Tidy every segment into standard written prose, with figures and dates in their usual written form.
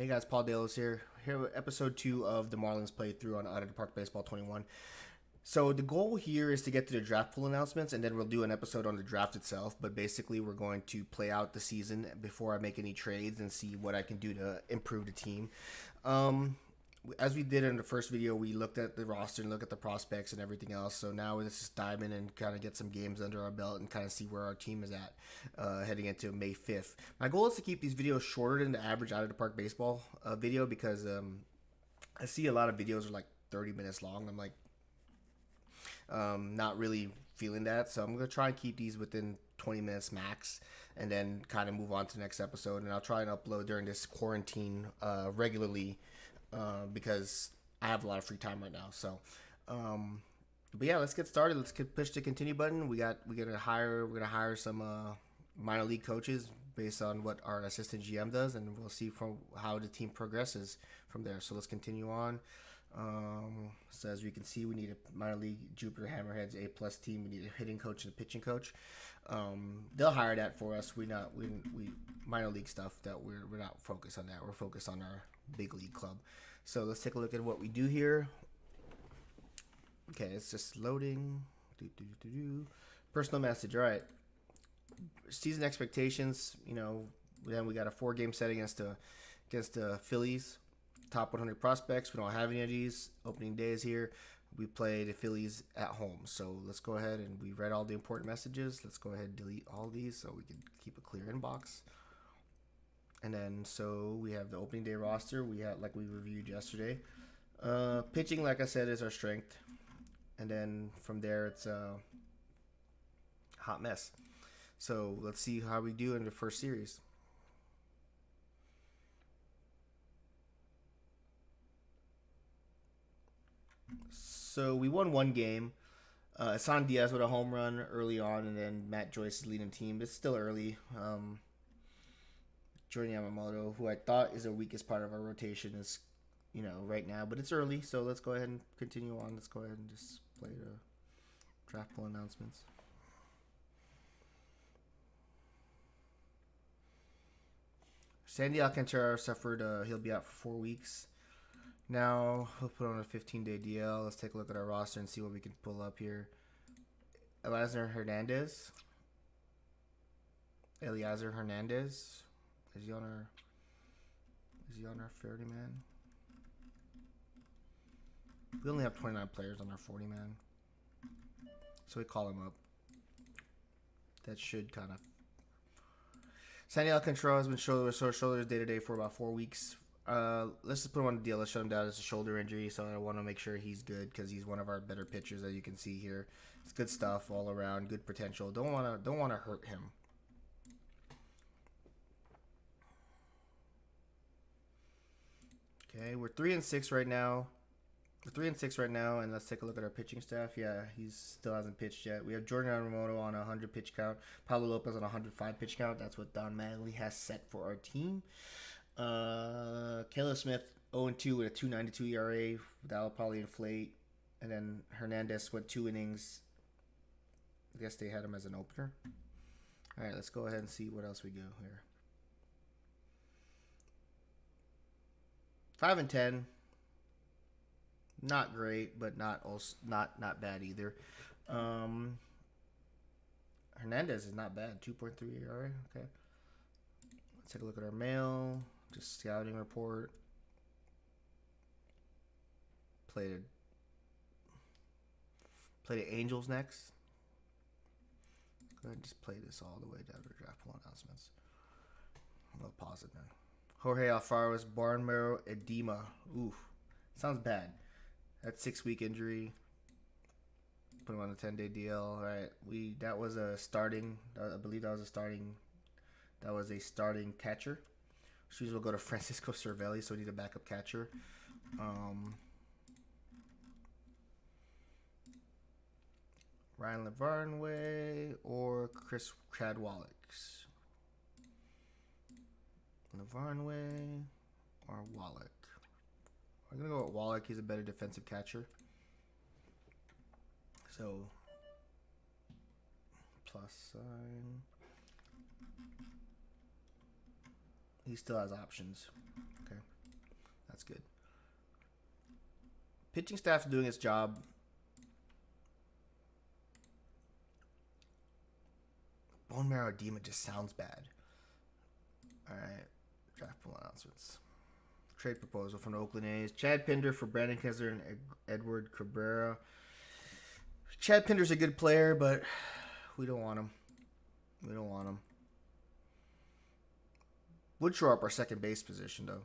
Hey guys, Paul Delos here with episode 2 of the Marlins playthrough on Out of the Park Baseball 21. So the goal here is to get to the draft pool announcements, and then we'll do an episode on the draft itself. But basically, we're going to play out the season before I make any trades and see what I can do to improve the team. Um, as we did in the first video, we looked at the roster and looked at the prospects and everything else. So now let's just dive in and kind of get some games under our belt and kind of see where our team is at heading into May 5th. My goal is to keep these videos shorter than the average Out of the Park Baseball video because I see a lot of videos are like 30 minutes long. I'm like, not really feeling that. So I'm going to try and keep these within 20 minutes max and then kind of move on to the next episode. And I'll try and upload during this quarantine regularly because I have a lot of free time right now. So, but yeah, let's get started. Let's push the continue button. We're gonna hire some minor league coaches based on what our assistant GM does, and we'll see from how the team progresses from there. So let's continue on. So as we can see, we need a minor league Jupiter Hammerheads A+ team. We need a hitting coach and a pitching coach. They'll hire that for us. We minor league stuff that we're not focused on that. We're focused on our big league club. So let's take a look at what we do here. Okay, it's just loading. Personal message. All right. Season expectations. Then we got a 4-game set against the Phillies. Top 100 prospects. We don't have any of these. Opening days here. We play the Phillies at home. So let's go ahead and we read all the important messages. Let's go ahead and delete all these so we can keep a clear inbox. And then so we have the opening day roster. We have like we reviewed yesterday. Pitching, like I said, is our strength. And then from there it's a hot mess. So let's see how we do in the first series. So we won one game. Isan Diaz with a home run early on, and then Matt Joyce is leading the team. It's still early. Jordan Yamamoto, who I thought is the weakest part of our rotation, is right now, but it's early. So let's go ahead and continue on. Let's go ahead and just play the draft pool announcements. Sandy Alcantara suffered. He'll be out for 4 weeks. Now he'll put on a 15-day DL. Let's take a look at our roster and see what we can pull up here. Eliezer Hernandez. Is he on our 30 man? We only have 29 players on our 40 man. So we call him up. That should kind of. Sandy Alcantara has been shoulders day to day for about 4 weeks. Let's just put him on the deal. Let's shut him down. It's a shoulder injury, so I want to make sure he's good because he's one of our better pitchers, as you can see here. It's good stuff all around, good potential. Don't want to hurt him. Okay, we're 3-6 right now. And let's take a look at our pitching staff. Yeah, he still hasn't pitched yet. We have Jordan Yamamoto on a 100 pitch count. Pablo Lopez on a 105 pitch count. That's what Don Mattingly has set for our team. Caleb Smith 0-2 with a 2.92 ERA. That'll probably inflate. And then Hernandez went 2 innings. I guess they had him as an opener. All right, let's go ahead and see what else we go here. 5-10. Not great, but not bad either. Hernandez is not bad. 2.3 ERA. Okay. Let's take a look at our mail. Just scouting report. Play the Angels next. Go ahead and just play this all the way down to the draft pool announcements. I'll pause it now. Jorge Alfaro's barn marrow edema. Oof. Sounds bad. That's 6-week injury. Put him on a 10-day DL. All right. That was a starting. I believe that was a starting. That was a starting catcher. Shoes will go to Francisco Cervelli, so we need a backup catcher. Ryan Lavarnway or Chris Cadwallach. Lavarnway or Wallach. I'm going to go with Wallach. He's a better defensive catcher. So, plus sign. He still has options. Okay. That's good. Pitching staff's doing its job. Bone marrow edema just sounds bad. All right. Draft pool announcements. Trade proposal from the Oakland A's. Chad Pinder for Brandon Kessler and Edward Cabrera. Chad Pinder's a good player, but we don't want him. We don't want him. Would shore up our second base position, though.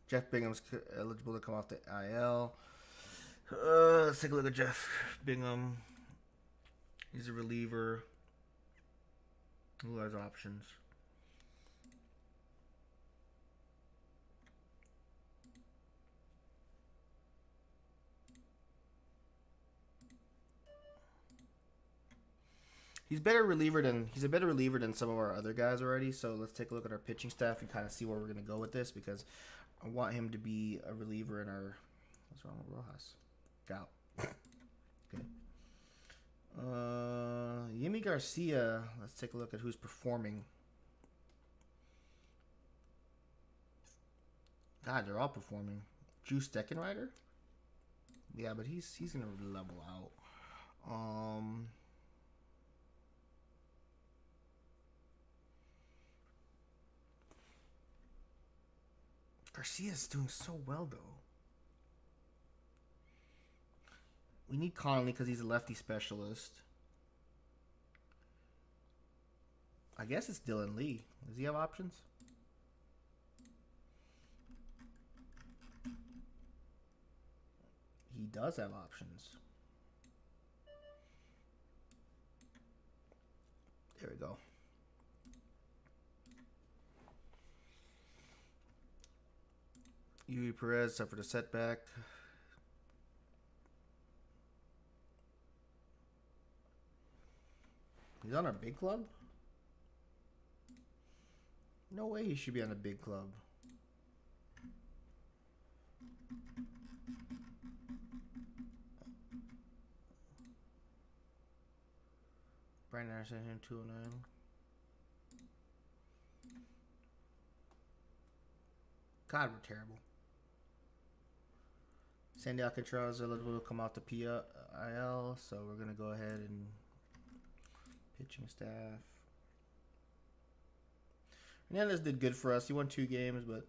Jeff Bingham's eligible to come off the IL. Let's take a look at Jeff Bingham. He's a reliever. Who has options? He's a better reliever than some of our other guys already. So let's take a look at our pitching staff and kind of see where we're gonna go with this, because I want him to be a reliever in our. What's wrong with Rojas? Gout. Okay. Yimi Garcia. Let's take a look at who's performing. God, they're all performing. Juice Steckenrider? Yeah, but he's gonna level out. Garcia's doing so well, though. We need Connolly because he's a lefty specialist. I guess it's Dylan Lee. Does he have options? He does have options. There we go. Yuri Perez suffered a setback. He's on our big club? No way he should be on a big club. Brandon Anderson, 209. God, we're terrible. Sandy Alcantara is eligible to come out the PIL, so we're going to go ahead and pitching staff. Hernandez did good for us. He won 2 games, but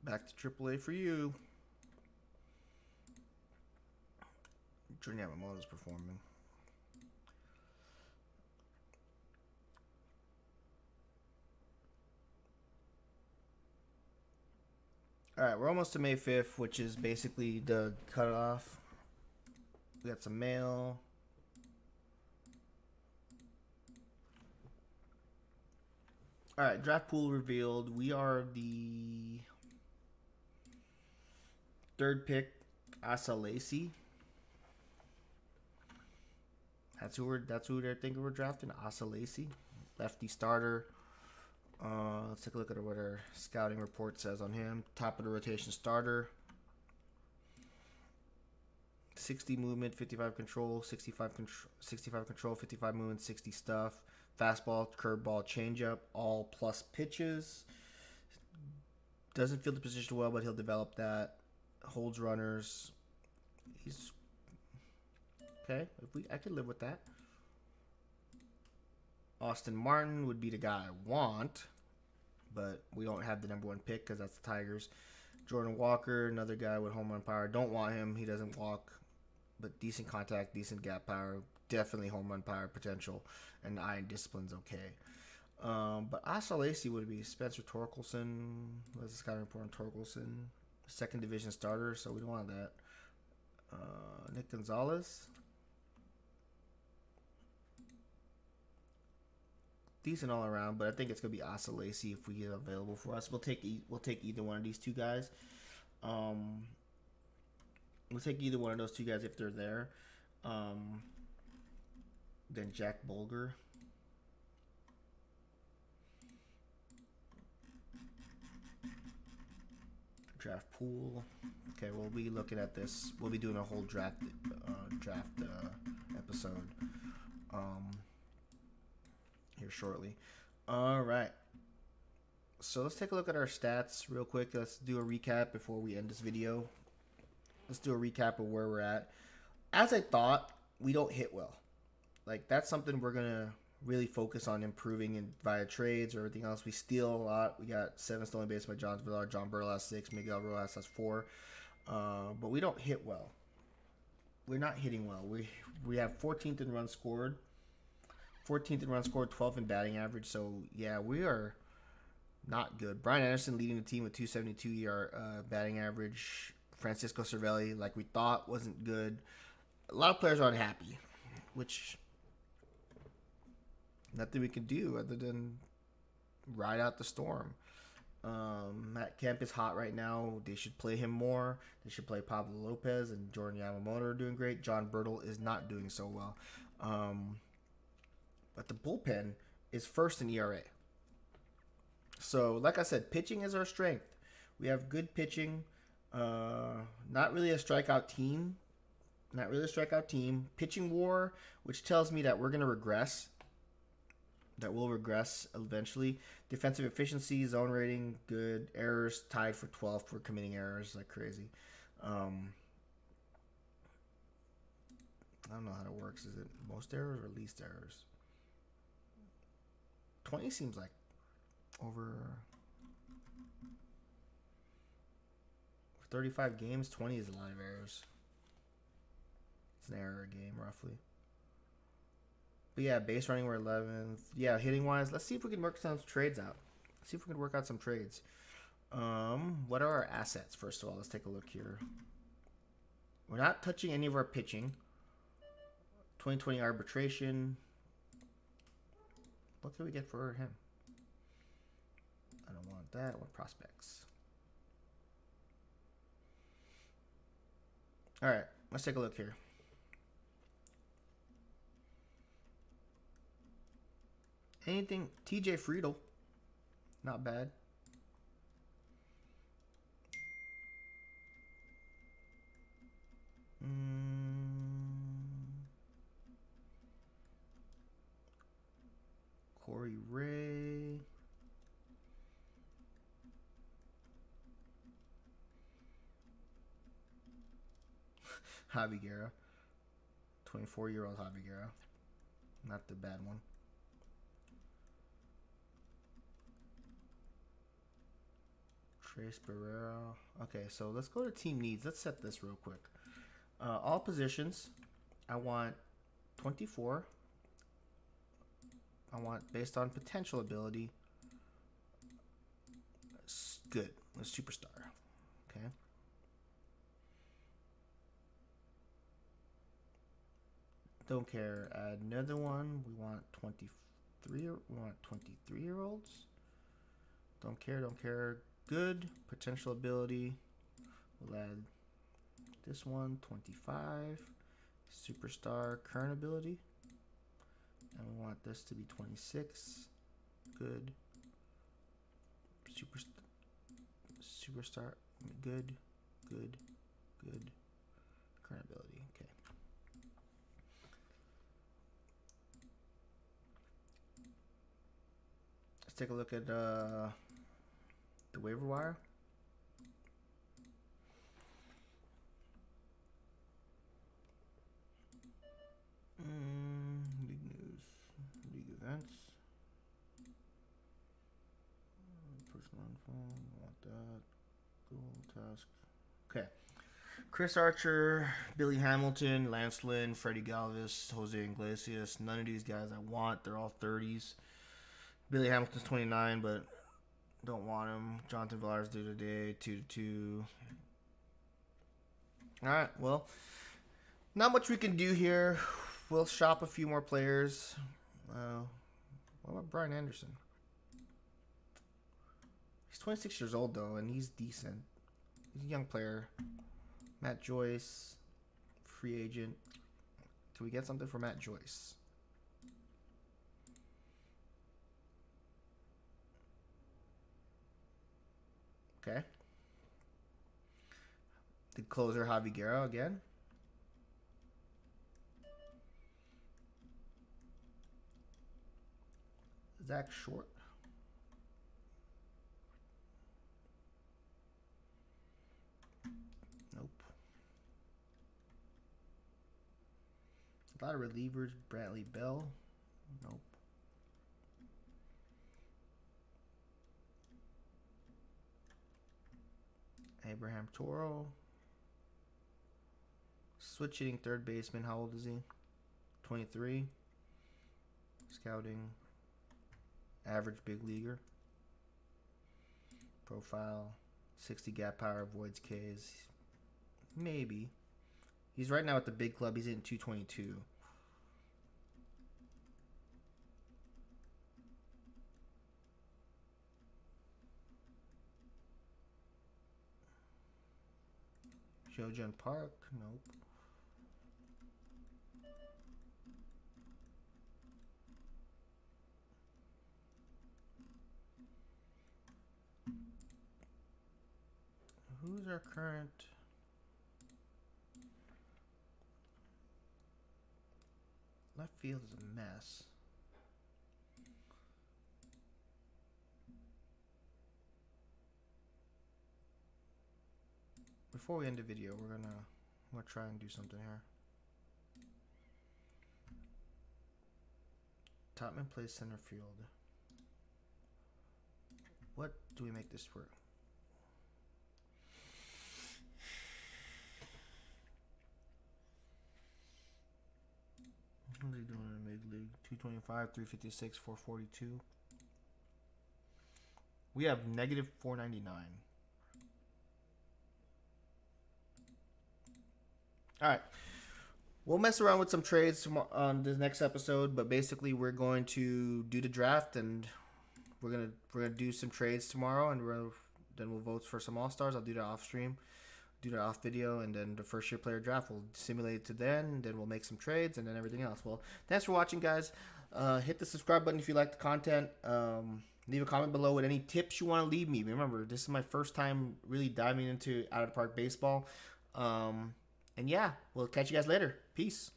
back to AAA for you. Jordan Yamamoto's performing. All right, we're almost to May 5th, which is basically the cutoff. We got some mail. All right, draft pool revealed. We are the 3rd pick, Asa Lacy. That's who they're thinking we're drafting, Asa Lacy, lefty starter. Let's take a look at what our scouting report says on him. Top of the rotation starter. 60 movement, 55 control, 65 control, 55 movement, 60 stuff. Fastball, curveball, changeup, all plus pitches. Doesn't feel the position well, but he'll develop that. Holds runners. He's okay. I could live with that. Austin Martin would be the guy I want, but we don't have the #1 pick because that's the Tigers. Jordan Walker, another guy with home run power. Don't want him. He doesn't walk, but decent contact, decent gap power. Definitely home run power potential, and iron discipline's okay. But Asa Lacy would be Spencer Torkelson. What's this guy report on Torkelson? 2nd division starter, so we don't want that. Nick Gonzalez. Decent all around, but I think it's gonna be Asa Lacy if we get available for us. We'll take either one of these 2 guys. We'll take either one of those 2 guys if they're there. Then Jack Bulger. Draft pool. Okay, we'll be looking at this. We'll be doing a whole draft episode here shortly. All right. So let's take a look at our stats real quick. Let's do a recap before we end this video. Let's do a recap of where we're at. As I thought, we don't hit well. Like, that's something we're going to really focus on improving in via trades or everything else. We steal a lot. We got 7 stolen bases by John Villar. John Burrell has 6. Miguel Rojas has 4. But we don't hit well. We're not hitting well. We have 14th in runs scored. 14th in runs scored, 12th in batting average. So, yeah, we are not good. Brian Anderson leading the team with 272 batting average. Francisco Cervelli, like we thought, wasn't good. A lot of players are unhappy, which nothing we can do other than ride out the storm. Matt Kemp is hot right now. They should play him more. They should play Pablo Lopez and Jordan Yamamoto are doing great. John Bertle is not doing so well. But the bullpen is first in ERA. So, like I said, pitching is our strength. We have good pitching. Not really a strikeout team. Pitching WAR, which tells me that we're going to regress. That will regress eventually. Defensive efficiency, zone rating, good. Errors tied for 12th for committing errors like crazy. I don't know how it works. Is it most errors or least errors? 20 seems like over 35 games, 20 is a lot of errors. It's an error a game, roughly. But yeah, base running, we're 11th. Yeah, hitting wise, let's see if we can work some trades out. Let's see if we can work out some trades. What are our assets? First of all, let's take a look here. We're not touching any of our pitching. 2020 arbitration. What can we get for him? I don't want that. I want prospects. All right, let's take a look here. Anything? TJ Friedel. Not bad. Corey Ray. Javi Guerra. 24-year-old Javi Guerra. Not the bad one. Trace Barrera. Okay, so let's go to team needs. Let's set this real quick. All positions. I want 24. I want based on potential ability. Good. A superstar. Okay. Don't care. Add another one. We want 23. We want 23-year-olds. Don't care. Don't care. Good. Potential ability. We'll add this one. 25. Superstar. Current ability. And we want this to be 26. Good. Superstar. Good. Good. Good. Current ability. Okay. Let's take a look at the waiver wire. League news, league events, personal info. Want that? Google task. Okay. Chris Archer, Billy Hamilton, Lance Lynn, Freddie Galvis, Jose Iglesias. None of these guys I want. They're all 30s. Billy Hamilton's 29, but don't want him. Jonathan Villar's due today, 2-2. All right, well, not much we can do here. We'll shop a few more players. What about Brian Anderson? He's 26 years old, though, and he's decent. He's a young player. Matt Joyce, free agent. Can we get something for Matt Joyce? Okay. The closer, Javi Guerra again. Zach Short. A lot of relievers. Brantley Bell. Nope. Abraham Toro. Switch hitting third baseman. How old is he? 23. Scouting. Average big leaguer. Profile. 60 gap power. Avoids Ks. Maybe. He's right now at the big club. He's hitting 222. Jojun Park. Nope. Who's our current? Left field is a mess. Before we end the video, we're gonna try and do something here. Topman plays center field. What do we make this work? What are they doing in mid league? 225, 356, 442. We have negative 499. All right. We'll mess around with some trades on this next episode, but basically we're going to do the draft and we're gonna do some trades tomorrow, and then we'll vote for some all-stars. I'll do that off stream, do that off video, and then the first year player draft we'll simulate it to then we'll make some trades and then everything else. Well, thanks for watching, guys. Hit the subscribe button if you like the content. Leave a comment below with any tips you want to leave me. Remember, this is my first time really diving into out of the park baseball. And yeah, we'll catch you guys later. Peace.